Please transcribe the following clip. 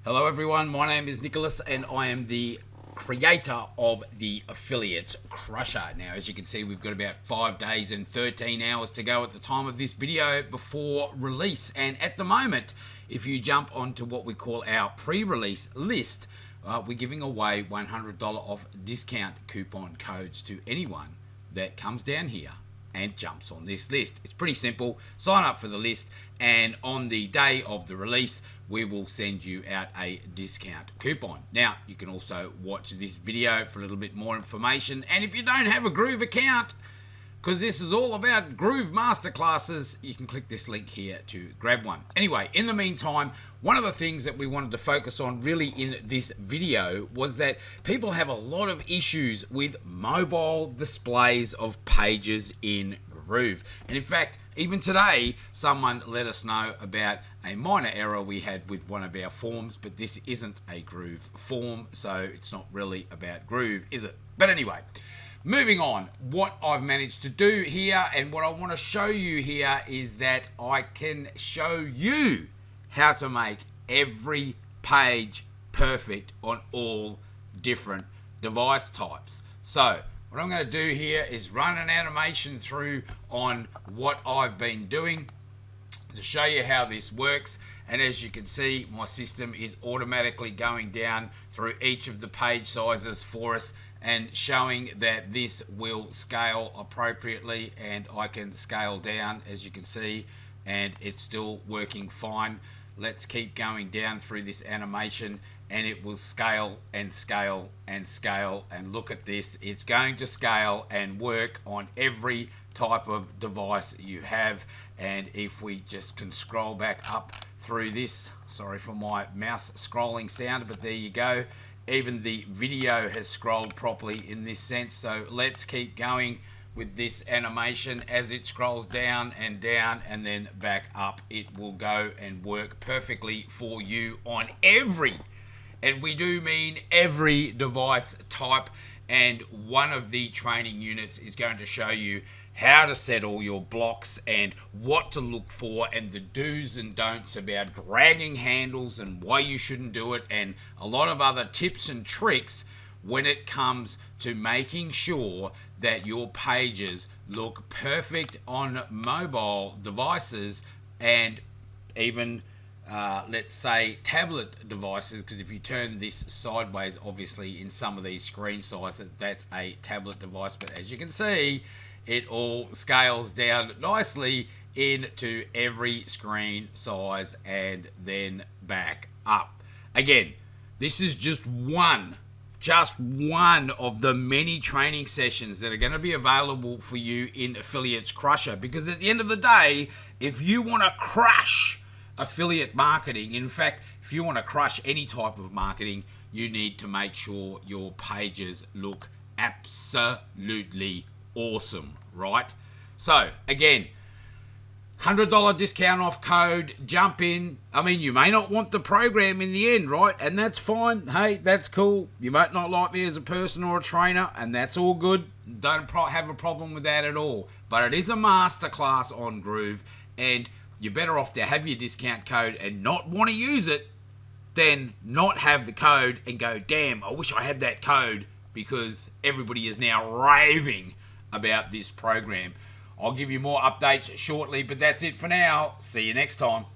Hello everyone, my name is Nicholas and I am the creator of the Affiliates Crusher. Now as you can see, we've got about 5 days and 13 hours to go at the time of this video before release, and at the moment if you jump onto what we call our pre-release list, we're giving away $100 off discount coupon codes to anyone that comes down here and jumps on this list. It's pretty simple. Sign up for the list, and on the day of the release we will send you out a discount coupon. Now you can also watch this video for a little bit more information, and if you don't have a Groove account, because this is all about Groove masterclasses, you can click this link here to grab one. Anyway, in the meantime, one of the things that we wanted to focus on really in this video was that people have a lot of issues with mobile displays of pages in Groove. And in fact, even today, someone let us know about a minor error we had with one of our forms, but this isn't a Groove form, so it's not really about Groove, is it? But anyway, moving on, what I've managed to do here and what I want to show you here is that I can show you how to make every page perfect on all different device types. So what I'm going to do here is run an animation through on what I've been doing to show you how this works. And as you can see, my system is automatically going down through each of the page sizes for us and showing that this will scale appropriately, and I can scale down as you can see, and it's still working fine. Let's keep going down through this animation and it will scale and scale and scale, and look at this, it's going to scale and work on every type of device you have. And if we just can scroll back up through this, sorry for my mouse scrolling sound, but there you go, even the video has scrolled properly in this sense. So let's keep going with this animation. As it scrolls down and then back up, it will go and work perfectly for you on every, and we do mean every device type. And one of the training units is going to show you how to set all your blocks and what to look for and the do's and don'ts about dragging handles and why you shouldn't do it, and a lot of other tips and tricks when it comes to making sure that your pages look perfect on mobile devices and even let's say tablet devices, because if you turn this sideways, obviously in some of these screen sizes that's a tablet device, but as you can see it all scales down nicely into every screen size and then back up. Again, this is just one of the many training sessions that are going to be available for you in Affiliates Crusher, because at the end of the day, if you want to crush affiliate marketing, in fact, if you want to crush any type of marketing, you need to make sure your pages look absolutely awesome, right? So again, $100 discount off code, jump in. I mean, you may not want the program in the end, right? And that's fine. Hey, that's cool. You might not like me as a person or a trainer, and that's all good. Don't have a problem with that at all. But it is a masterclass on Groove, and you're better off to have your discount code and not want to use it than not have the code and go, damn, I wish I had that code, because everybody is now raving about this program. I'll give you more updates shortly, but that's it for now. See you next time.